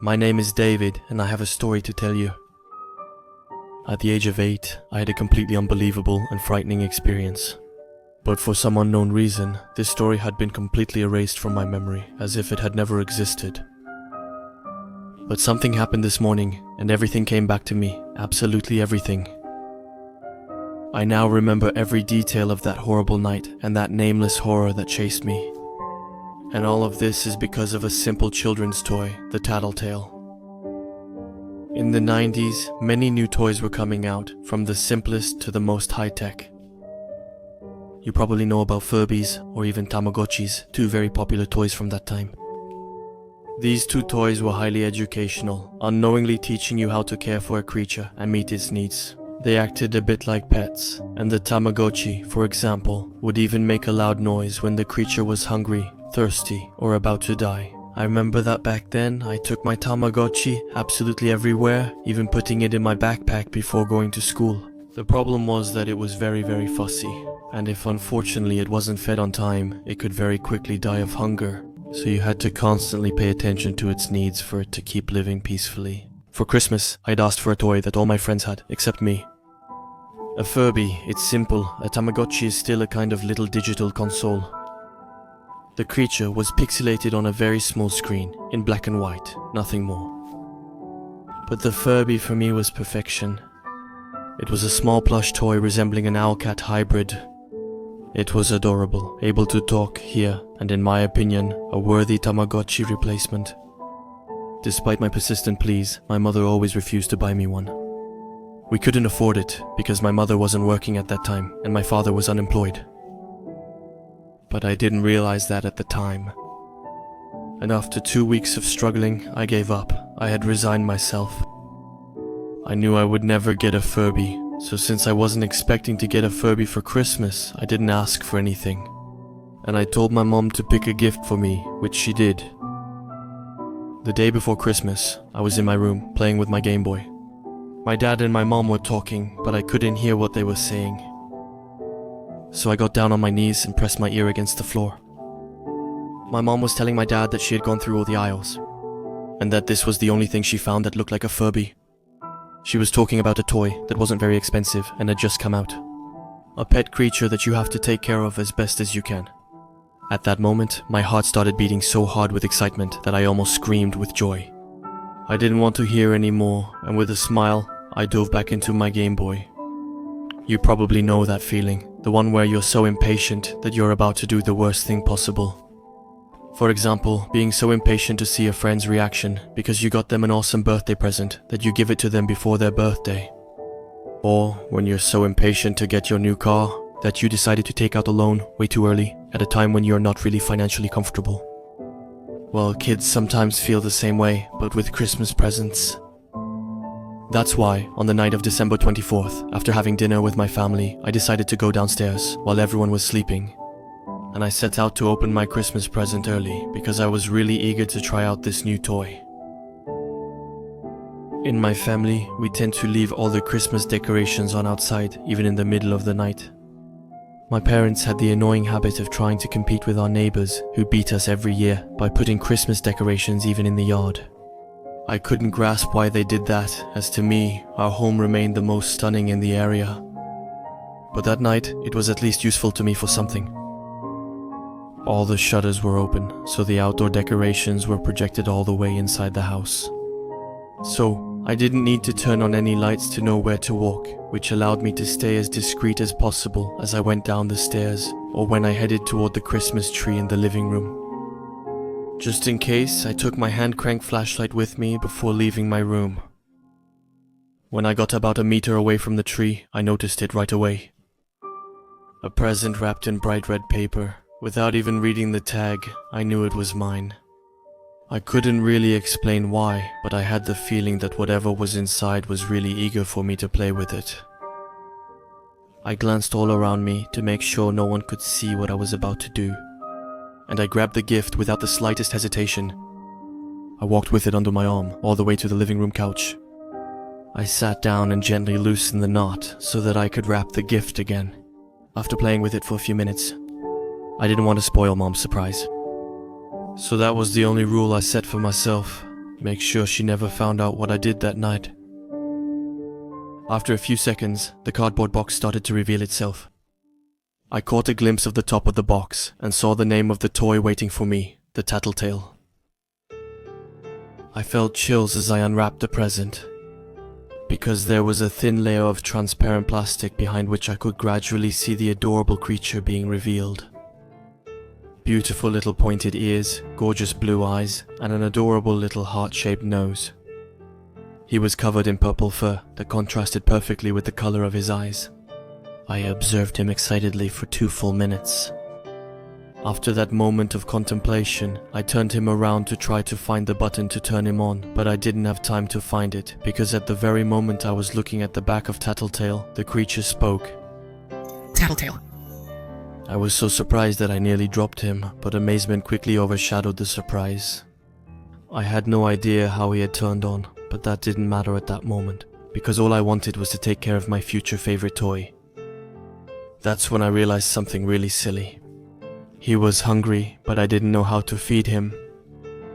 My name is David, and I have a story to tell you. At the age of 8, I had a completely unbelievable and frightening experience. But for some unknown reason, this story had been completely erased from my memory, as if it had never existed. But something happened this morning, and everything came back to me, absolutely everything. I now remember every detail of that horrible night and that nameless horror that chased me. And all of this is because of a simple children's toy, the Tattletail. In the 90s, many new toys were coming out, from the simplest to the most high-tech. You probably know about Furbies or even Tamagotchis, two very popular toys from that time. These two toys were highly educational, unknowingly teaching you how to care for a creature and meet its needs. They acted a bit like pets, and the Tamagotchi, for example, would even make a loud noise when the creature was hungry, thirsty, or about to die. I remember that back then, I took my Tamagotchi absolutely everywhere, even putting it in my backpack before going to school. The problem was that it was very fussy, and if unfortunately it wasn't fed on time, it could very quickly die of hunger, so you had to constantly pay attention to its needs for it to keep living peacefully. For Christmas, I'd asked for a toy that all my friends had, except me. A Furby, it's simple. A Tamagotchi is still a kind of little digital console. The creature was pixelated on a very small screen, in black and white, nothing more. But the Furby for me was perfection. It was a small plush toy resembling an owl-cat hybrid. It was adorable, able to talk, hear, and in my opinion, a worthy Tamagotchi replacement. Despite my persistent pleas, my mother always refused to buy me one. We couldn't afford it because my mother wasn't working at that time and my father was unemployed. But I didn't realize that at the time. And after 2 weeks of struggling, I gave up. I had resigned myself. I knew I would never get a Furby, so since I wasn't expecting to get a Furby for Christmas, I didn't ask for anything. And I told my mom to pick a gift for me, which she did. The day before Christmas, I was in my room, playing with my Game Boy. My dad and my mom were talking, but I couldn't hear what they were saying. So I got down on my knees and pressed my ear against the floor. My mom was telling my dad that she had gone through all the aisles, and that this was the only thing she found that looked like a Furby. She was talking about a toy that wasn't very expensive and had just come out. A pet creature that you have to take care of as best as you can. At that moment, my heart started beating so hard with excitement that I almost screamed with joy. I didn't want to hear any more, and with a smile, I dove back into my Game Boy. You probably know that feeling, the one where you're so impatient that you're about to do the worst thing possible. For example, being so impatient to see a friend's reaction because you got them an awesome birthday present that you give it to them before their birthday. Or when you're so impatient to get your new car that you decided to take out a loan way too early at a time when you're not really financially comfortable. Well, kids sometimes feel the same way, but with Christmas presents. That's why, on the night of December 24th, after having dinner with my family, I decided to go downstairs while everyone was sleeping. And I set out to open my Christmas present early because I was really eager to try out this new toy. In my family, we tend to leave all the Christmas decorations on outside, even in the middle of the night. My parents had the annoying habit of trying to compete with our neighbors, who beat us every year, by putting Christmas decorations even in the yard. I couldn't grasp why they did that, as to me, our home remained the most stunning in the area. But that night, it was at least useful to me for something. All the shutters were open, so the outdoor decorations were projected all the way inside the house. So, I didn't need to turn on any lights to know where to walk, which allowed me to stay as discreet as possible as I went down the stairs, or when I headed toward the Christmas tree in the living room. Just in case, I took my hand-crank flashlight with me before leaving my room. When I got about a meter away from the tree, I noticed it right away. A present wrapped in bright red paper. Without even reading the tag, I knew it was mine. I couldn't really explain why, but I had the feeling that whatever was inside was really eager for me to play with it. I glanced all around me to make sure no one could see what I was about to do, and I grabbed the gift without the slightest hesitation. I walked with it under my arm all the way to the living room couch. I sat down and gently loosened the knot so that I could wrap the gift again. After playing with it for a few minutes, I didn't want to spoil Mom's surprise. So that was the only rule I set for myself. Make sure she never found out what I did that night. After a few seconds, the cardboard box started to reveal itself. I caught a glimpse of the top of the box and saw the name of the toy waiting for me, the Tattletail. I felt chills as I unwrapped the present, because there was a thin layer of transparent plastic behind which I could gradually see the adorable creature being revealed. Beautiful little pointed ears, gorgeous blue eyes, and an adorable little heart-shaped nose. He was covered in purple fur that contrasted perfectly with the color of his eyes. I observed him excitedly for 2 full minutes. After that moment of contemplation, I turned him around to try to find the button to turn him on, but I didn't have time to find it, because at the very moment I was looking at the back of Tattletail, the creature spoke. Tattletail. I was so surprised that I nearly dropped him, but amazement quickly overshadowed the surprise. I had no idea how he had turned on, but that didn't matter at that moment, because all I wanted was to take care of my future favorite toy. That's when I realized something really silly. He was hungry, but I didn't know how to feed him.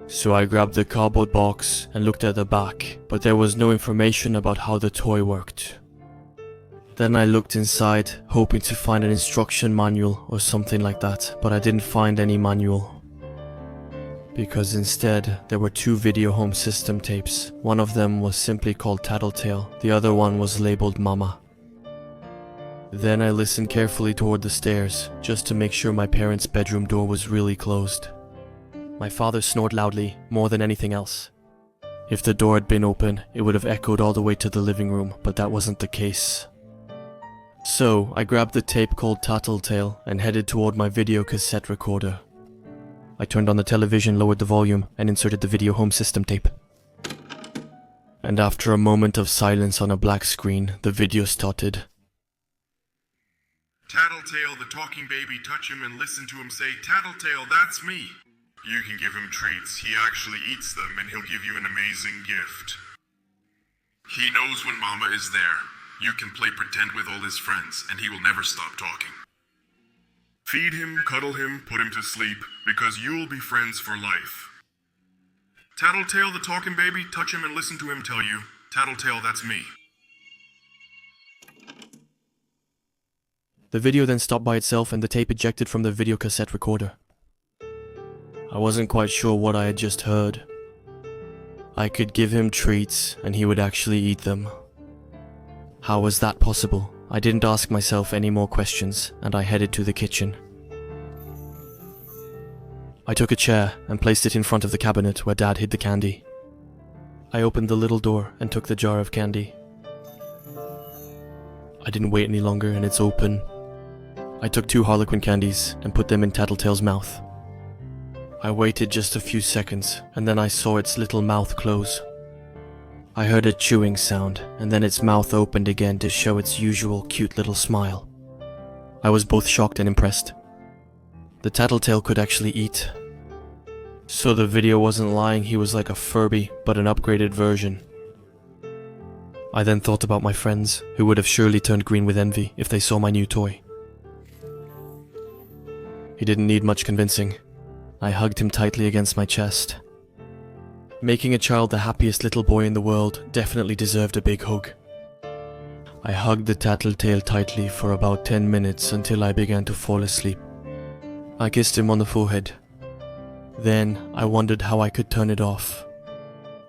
So I grabbed the cardboard box and looked at the back, but there was no information about how the toy worked. Then I looked inside, hoping to find an instruction manual or something like that, but I didn't find any manual. Because instead, there were 2 video home system tapes. One of them was simply called Tattletail, the other one was labeled Mama. Then I listened carefully toward the stairs, just to make sure my parents' bedroom door was really closed. My father snored loudly, more than anything else. If the door had been open, it would have echoed all the way to the living room, but that wasn't the case. So, I grabbed the tape called Tattletail and headed toward my video cassette recorder. I turned on the television, lowered the volume, and inserted the video home system tape. And after a moment of silence on a black screen, the video started. Tattletail, the talking baby, touch him and listen to him say, "Tattletail, that's me." You can give him treats. He actually eats them and he'll give you an amazing gift. He knows when Mama is there. You can play pretend with all his friends and he will never stop talking. Feed him, cuddle him, put him to sleep, because you'll be friends for life. Tattletail, the talking baby, touch him and listen to him tell you, "Tattletail, that's me." The video then stopped by itself and the tape ejected from the video cassette recorder. I wasn't quite sure what I had just heard. I could give him treats and he would actually eat them. How was that possible? I didn't ask myself any more questions and I headed to the kitchen. I took a chair and placed it in front of the cabinet where Dad hid the candy. I opened the little door and took the jar of candy. I didn't wait any longer and it's open. I took 2 Harlequin candies and put them in Tattletail's mouth. I waited just a few seconds and then I saw its little mouth close. I heard a chewing sound and then its mouth opened again to show its usual cute little smile. I was both shocked and impressed. The Tattletail could actually eat. So the video wasn't lying, he was like a Furby, but an upgraded version. I then thought about my friends, who would have surely turned green with envy if they saw my new toy. He didn't need much convincing. I hugged him tightly against my chest. Making a child the happiest little boy in the world definitely deserved a big hug. I hugged the Tattletail tightly for about 10 minutes until I began to fall asleep. I kissed him on the forehead. Then I wondered how I could turn it off.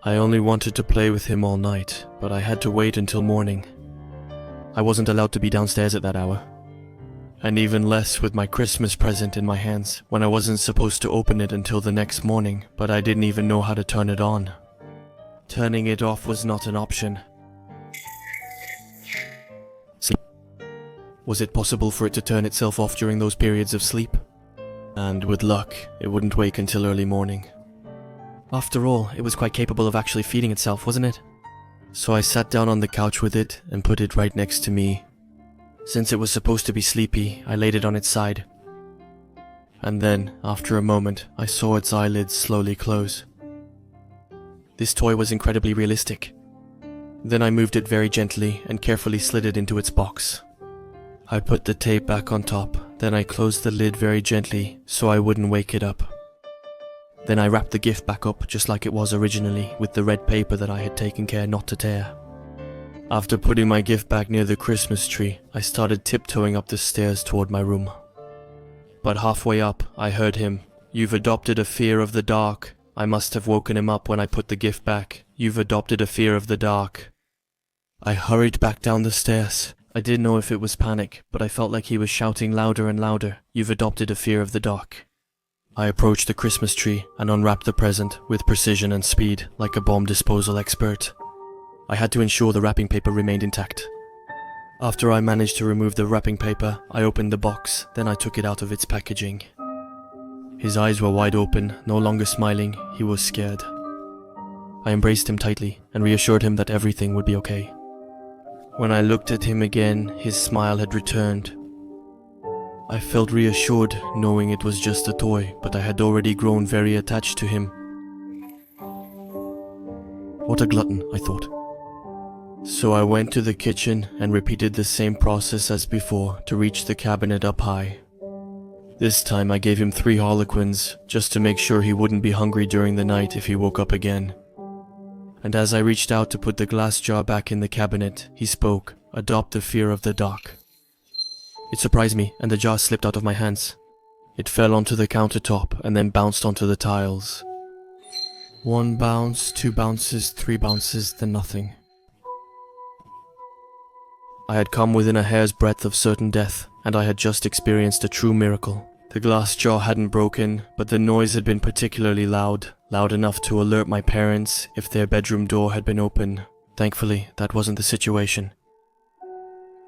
I only wanted to play with him all night, but I had to wait until morning. I wasn't allowed to be downstairs at that hour. And even less with my Christmas present in my hands, when I wasn't supposed to open it until the next morning, but I didn't even know how to turn it on. Turning it off was not an option. Sleep. Was it possible for it to turn itself off during those periods of sleep? And with luck, it wouldn't wake until early morning. After all, it was quite capable of actually feeding itself, wasn't it? So I sat down on the couch with it and put it right next to me. Since it was supposed to be sleepy, I laid it on its side. And then, after a moment, I saw its eyelids slowly close. This toy was incredibly realistic. Then I moved it very gently and carefully slid it into its box. I put the tape back on top, then I closed the lid very gently so I wouldn't wake it up. Then I wrapped the gift back up just like it was originally, with the red paper that I had taken care not to tear. After putting my gift back near the Christmas tree, I started tiptoeing up the stairs toward my room. But halfway up, I heard him. "You've adopted a fear of the dark." I must have woken him up when I put the gift back. "You've adopted a fear of the dark." I hurried back down the stairs. I didn't know if it was panic, but I felt like he was shouting louder and louder, "You've adopted a fear of the dark." I approached the Christmas tree and unwrapped the present with precision and speed, like a bomb disposal expert. I had to ensure the wrapping paper remained intact. After I managed to remove the wrapping paper, I opened the box, then I took it out of its packaging. His eyes were wide open, no longer smiling, he was scared. I embraced him tightly and reassured him that everything would be okay. When I looked at him again, his smile had returned. I felt reassured knowing it was just a toy, but I had already grown very attached to him. What a glutton, I thought. So I went to the kitchen and repeated the same process as before to reach the cabinet up high. This time I gave him 3 harlequins, just to make sure he wouldn't be hungry during the night if he woke up again. And as I reached out to put the glass jar back in the cabinet, he spoke, "Adopt the fear of the dark." It surprised me, and the jar slipped out of my hands. It fell onto the countertop and then bounced onto the tiles. 1 bounce, 2 bounces, 3 bounces, then nothing. I had come within a hair's breadth of certain death, and I had just experienced a true miracle. The glass jar hadn't broken, but the noise had been particularly loud enough to alert my parents if their bedroom door had been open. Thankfully, that wasn't the situation.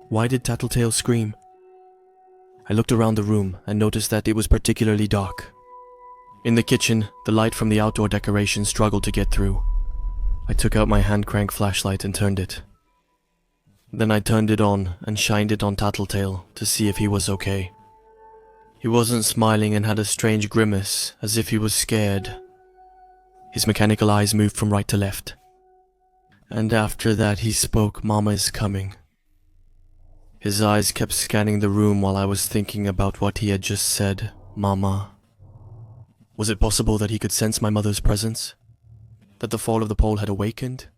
Why did Tattletail scream? I looked around the room and noticed that it was particularly dark. In the kitchen, the light from the outdoor decoration struggled to get through. I took out my hand-crank flashlight and turned it. Then I turned it on and shined it on Tattletail to see if he was okay. He wasn't smiling and had a strange grimace, as if he was scared. His mechanical eyes moved from right to left. And after that he spoke, "Mama is coming." His eyes kept scanning the room while I was thinking about what he had just said, "Mama." Was it possible that he could sense my mother's presence? That the fall of the pole had awakened?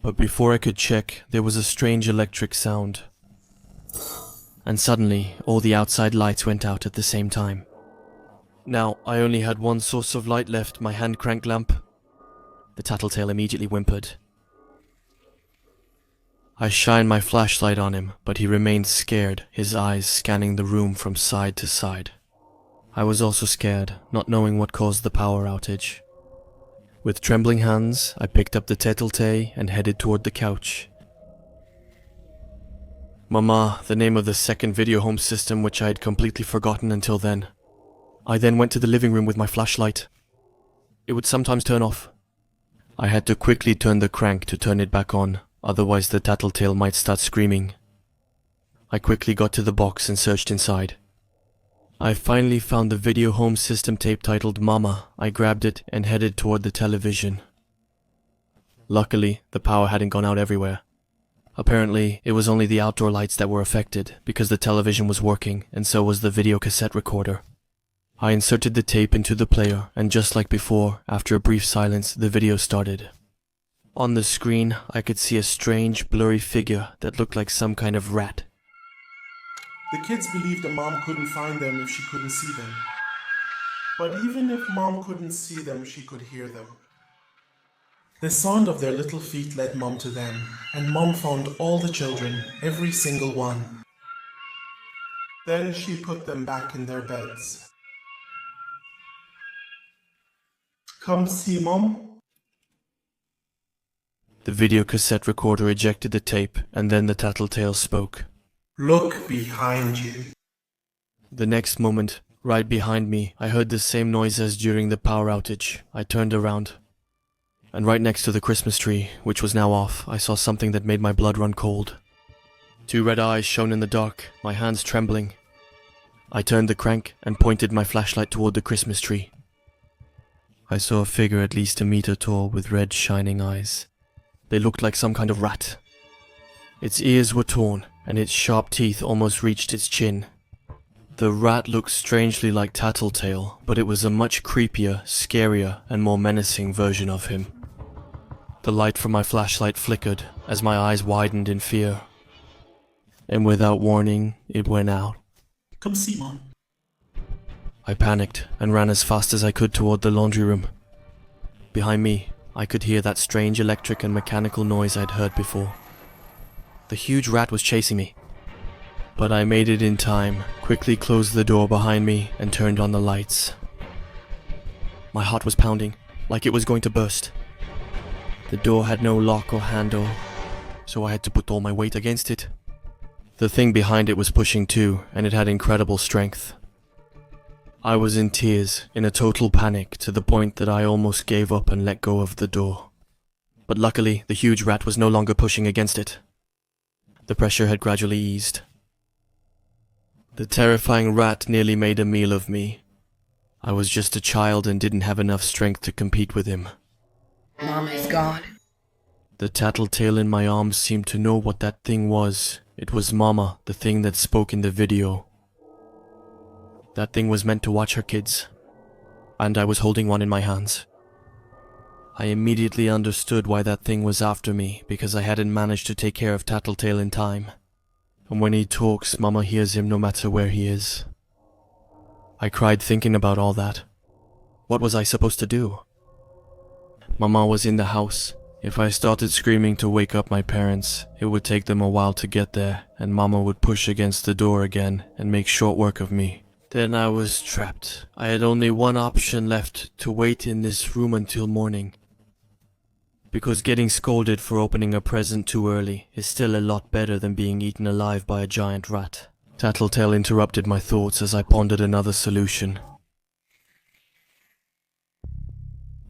But before I could check, there was a strange electric sound. And suddenly, all the outside lights went out at the same time. Now, I only had one source of light left, my hand-crank lamp. The Tattletail immediately whimpered. I shined my flashlight on him, but he remained scared, his eyes scanning the room from side to side. I was also scared, not knowing what caused the power outage. With trembling hands, I picked up the Tattletail and headed toward the couch. Mama, the name of the second video home system which I had completely forgotten until then. I then went to the living room with my flashlight. It would sometimes turn off. I had to quickly turn the crank to turn it back on, otherwise the Tattletail might start screaming. I quickly got to the box and searched inside. I finally found the video home system tape titled Mama. I grabbed it and headed toward the television. Luckily, the power hadn't gone out everywhere. Apparently, it was only the outdoor lights that were affected, because the television was working, and so was the video cassette recorder. I inserted the tape into the player, and just like before, after a brief silence, the video started. On the screen, I could see a strange, blurry figure that looked like some kind of rat. The kids believed that Mom couldn't find them if she couldn't see them. But even if Mom couldn't see them, she could hear them. The sound of their little feet led Mom to them, and Mom found all the children, every single one. Then she put them back in their beds. Come see Mom? The video cassette recorder ejected the tape, and then the Tattletail spoke. Look behind you. The next moment, right behind me, I heard the same noise as during the power outage. I turned around. And right next to the Christmas tree, which was now off, I saw something that made my blood run cold. 2 red eyes shone in the dark, my hands trembling. I turned the crank and pointed my flashlight toward the Christmas tree. I saw a figure at least 1 meter tall with red shining eyes. They looked like some kind of rat. Its ears were torn, and its sharp teeth almost reached its chin. The rat looked strangely like Tattletail, but it was a much creepier, scarier, and more menacing version of him. The light from my flashlight flickered as my eyes widened in fear. And without warning, it went out. Come see, Mom. I panicked and ran as fast as I could toward the laundry room. Behind me, I could hear that strange electric and mechanical noise I'd heard before. The huge rat was chasing me. But I made it in time, quickly closed the door behind me, and turned on the lights. My heart was pounding, like it was going to burst. The door had no lock or handle, so I had to put all my weight against it. The thing behind it was pushing too, and it had incredible strength. I was in tears, in a total panic, to the point that I almost gave up and let go of the door. But luckily, the huge rat was no longer pushing against it. The pressure had gradually eased. The terrifying rat nearly made a meal of me. I was just a child and didn't have enough strength to compete with him. Mom is gone. The tattletale in my arms seemed to know what that thing was. It was Mama, the thing that spoke in the video. That thing was meant to watch her kids, and I was holding one in my hands. I immediately understood why that thing was after me, because I hadn't managed to take care of Tattletail in time. And when he talks, Mama hears him no matter where he is. I cried thinking about all that. What was I supposed to do? Mama was in the house. If I started screaming to wake up my parents, it would take them a while to get there, and Mama would push against the door again and make short work of me. Then I was trapped. I had only one option left: to wait in this room until morning. Because getting scolded for opening a present too early is still a lot better than being eaten alive by a giant rat. Tattletail interrupted my thoughts as I pondered another solution.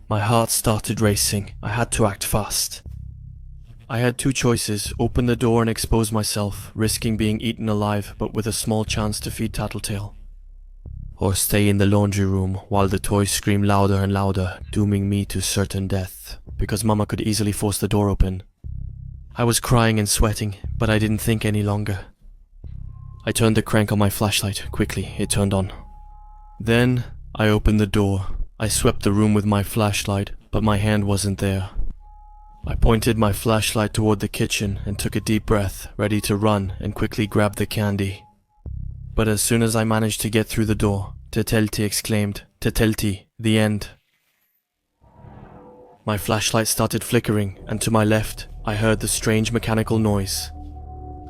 My heart started racing. I had to act fast. I had two choices: open the door and expose myself, risking being eaten alive but with a small chance to feed Tattletail. Or stay in the laundry room while the toys screamed louder and louder, dooming me to certain death, because Mama could easily force the door open. I was crying and sweating, but I didn't think any longer. I turned the crank on my flashlight. Quickly, it turned on. Then, I opened the door. I swept the room with my flashlight, but my hand wasn't there. I pointed my flashlight toward the kitchen and took a deep breath, ready to run and quickly grab the candy. But as soon as I managed to get through the door, Tattletail exclaimed, "Tattletail, the end." My flashlight started flickering, and to my left, I heard the strange mechanical noise.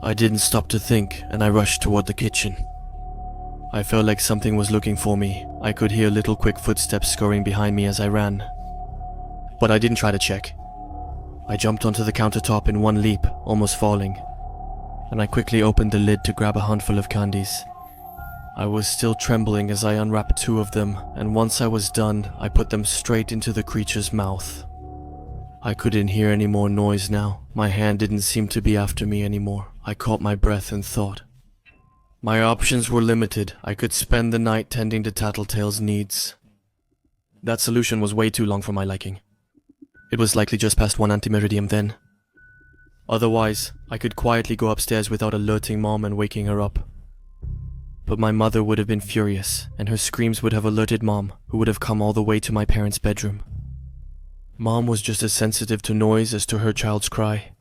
I didn't stop to think, and I rushed toward the kitchen. I felt like something was looking for me. I could hear little quick footsteps scurrying behind me as I ran. But I didn't try to check. I jumped onto the countertop in one leap, almost falling, and I quickly opened the lid to grab a handful of candies. I was still trembling as I unwrapped two of them, and once I was done, I put them straight into the creature's mouth. I couldn't hear any more noise now. My hand didn't seem to be after me anymore. I caught my breath and thought. My options were limited. I could spend the night tending to Tattletail's needs. That solution was way too long for my liking. It was likely just past 1 antimeridium then. Otherwise, I could quietly go upstairs without alerting Mom and waking her up. But my mother would have been furious, and her screams would have alerted Mom, who would have come all the way to my parents' bedroom. Mom was just as sensitive to noise as to her child's cry.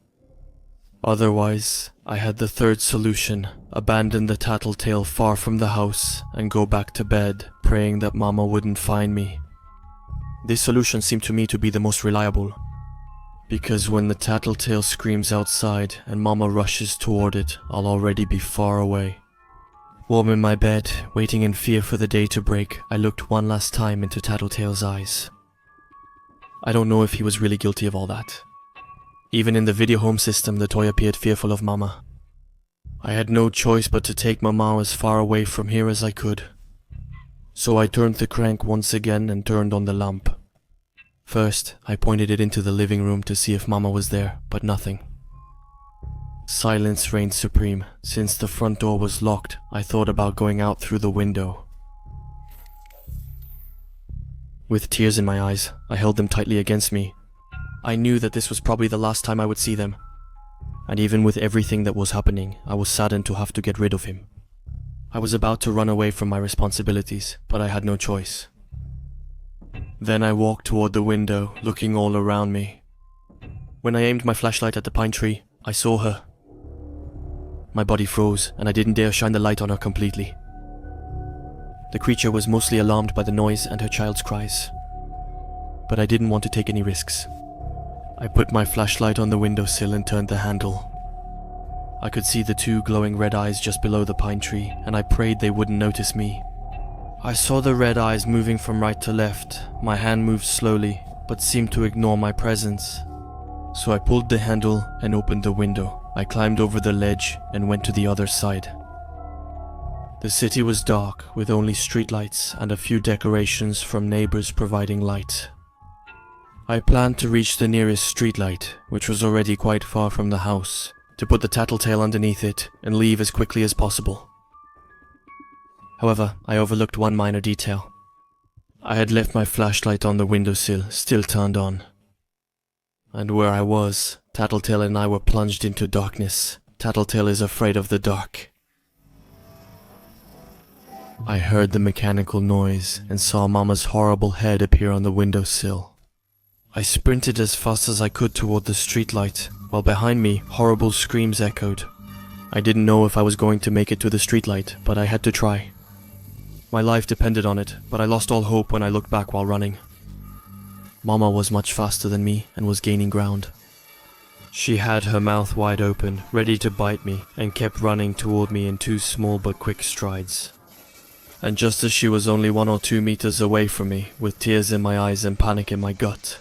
Otherwise, I had the third solution: abandon the Tattletail far from the house and go back to bed, praying that Mama wouldn't find me. This solution seemed to me to be the most reliable, because when the Tattletail screams outside and Mama rushes toward it, I'll already be far away. Warm in my bed, waiting in fear for the day to break, I looked one last time into Tattletail's eyes. I don't know if he was really guilty of all that. Even in the video home system, the toy appeared fearful of Mama. I had no choice but to take Mama as far away from here as I could. So I turned the crank once again and turned on the lamp. First, I pointed it into the living room to see if Mama was there, but nothing. Silence reigned supreme. Since the front door was locked, I thought about going out through the window. With tears in my eyes, I held them tightly against me. I knew that this was probably the last time I would see them. And even with everything that was happening, I was saddened to have to get rid of him. I was about to run away from my responsibilities, but I had no choice. Then I walked toward the window, looking all around me. When I aimed my flashlight at the pine tree, I saw her. My body froze, and I didn't dare shine the light on her completely. The creature was mostly alarmed by the noise and her child's cries. But I didn't want to take any risks. I put my flashlight on the windowsill and turned the handle. I could see the two glowing red eyes just below the pine tree, and I prayed they wouldn't notice me. I saw the red eyes moving from right to left. My hand moved slowly, but seemed to ignore my presence. So I pulled the handle and opened the window. I climbed over the ledge and went to the other side. The city was dark, with only streetlights and a few decorations from neighbors providing light. I planned to reach the nearest streetlight, which was already quite far from the house, to put the Tattletail underneath it and leave as quickly as possible. However, I overlooked one minor detail. I had left my flashlight on the windowsill, still turned on. And where I was, Tattletail and I were plunged into darkness. Tattletail is afraid of the dark. I heard the mechanical noise and saw Mama's horrible head appear on the windowsill. I sprinted as fast as I could toward the streetlight, while behind me, horrible screams echoed. I didn't know if I was going to make it to the streetlight, but I had to try. My life depended on it, but I lost all hope when I looked back while running. Mama was much faster than me and was gaining ground. She had her mouth wide open, ready to bite me, and kept running toward me in 2 small but quick strides. And just as she was only 1 or 2 meters away from me, with tears in my eyes and panic in my gut,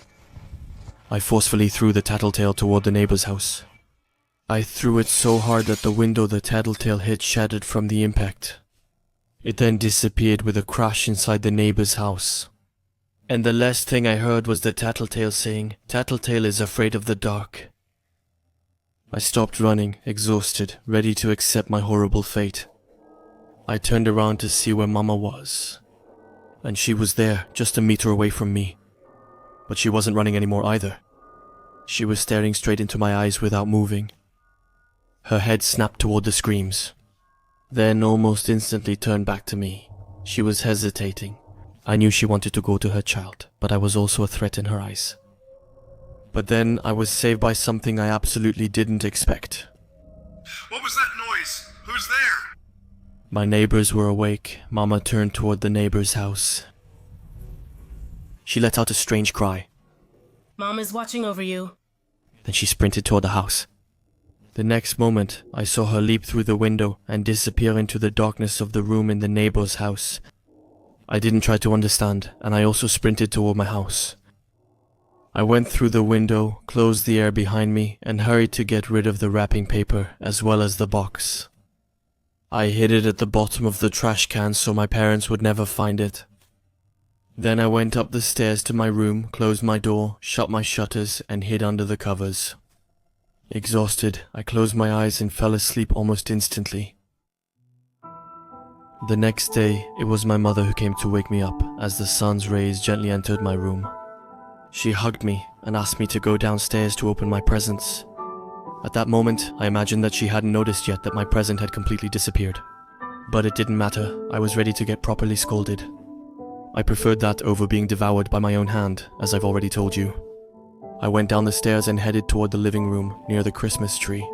I forcefully threw the Tattletail toward the neighbor's house. I threw it so hard that the window the Tattletail hit shattered from the impact. It then disappeared with a crash inside the neighbor's house. And the last thing I heard was the Tattletail saying, "Tattletail is afraid of the dark." I stopped running, exhausted, ready to accept my horrible fate. I turned around to see where Mama was. And she was there, just a meter away from me. But she wasn't running anymore either. She was staring straight into my eyes without moving. Her head snapped toward the screams. Then almost instantly turned back to me. She was hesitating. I knew she wanted to go to her child, but I was also a threat in her eyes. But then I was saved by something I absolutely didn't expect. What was that noise? Who's there? My neighbors were awake. Mama turned toward the neighbor's house. She let out a strange cry. Mom is watching over you. Then she sprinted toward the house. The next moment, I saw her leap through the window and disappear into the darkness of the room in the neighbor's house. I didn't try to understand, and I also sprinted toward my house. I went through the window, closed the air behind me, and hurried to get rid of the wrapping paper as well as the box. I hid it at the bottom of the trash can so my parents would never find it. Then I went up the stairs to my room, closed my door, shut my shutters, and hid under the covers. Exhausted, I closed my eyes and fell asleep almost instantly. The next day, it was my mother who came to wake me up as the sun's rays gently entered my room. She hugged me and asked me to go downstairs to open my presents. At that moment, I imagined that she hadn't noticed yet that my present had completely disappeared. But it didn't matter, I was ready to get properly scolded. I preferred that over being devoured by my own hand, as I've already told you. I went down the stairs and headed toward the living room near the Christmas tree.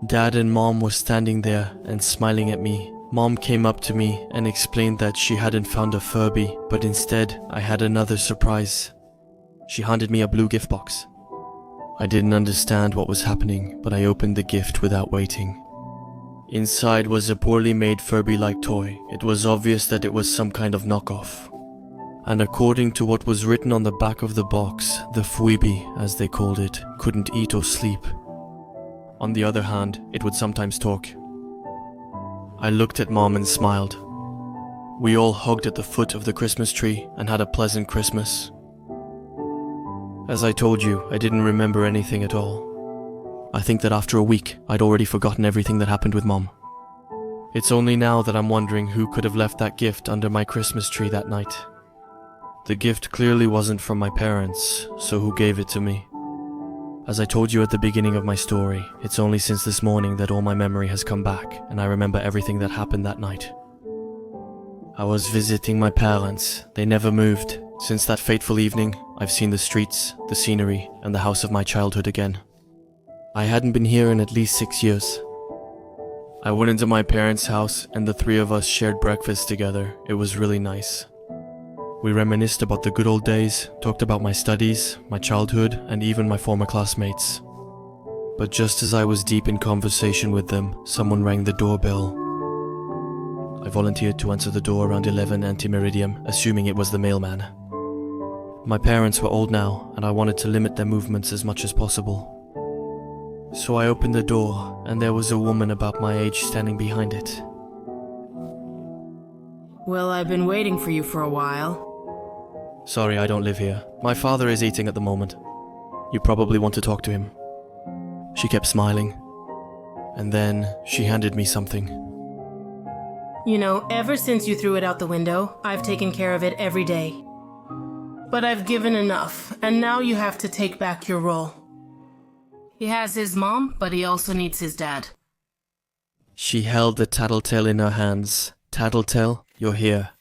Dad and Mom were standing there and smiling at me. Mom came up to me and explained that she hadn't found a Furby, but instead I had another surprise. She handed me a blue gift box. I didn't understand what was happening, but I opened the gift without waiting. Inside was a poorly made Furby-like toy. It was obvious that it was some kind of knockoff. And according to what was written on the back of the box, the Furby, as they called it, couldn't eat or sleep. On the other hand, it would sometimes talk. I looked at Mom and smiled. We all hugged at the foot of the Christmas tree and had a pleasant Christmas. As I told you, I didn't remember anything at all. I think that after a week, I'd already forgotten everything that happened with Mom. It's only now that I'm wondering who could have left that gift under my Christmas tree that night. The gift clearly wasn't from my parents, so who gave it to me? As I told you at the beginning of my story, it's only since this morning that all my memory has come back, and I remember everything that happened that night. I was visiting my parents. They never moved. Since that fateful evening, I've seen the streets, the scenery, and the house of my childhood again. I hadn't been here in at least 6 years. I went into my parents' house, and the three of us shared breakfast together. It was really nice. We reminisced about the good old days, talked about my studies, my childhood, and even my former classmates. But just as I was deep in conversation with them, someone rang the doorbell. I volunteered to answer the door around 11 anti-meridium, assuming it was the mailman. My parents were old now, and I wanted to limit their movements as much as possible. So I opened the door, and there was a woman about my age standing behind it. Well, I've been waiting for you for a while. Sorry, I don't live here. My father is eating at the moment. You probably want to talk to him. She kept smiling. And then she handed me something. You know, ever since you threw it out the window, I've taken care of it every day. But I've given enough, and now you have to take back your role. He has his mom, but he also needs his dad. She held the Tattletail in her hands. Tattletail, you're here.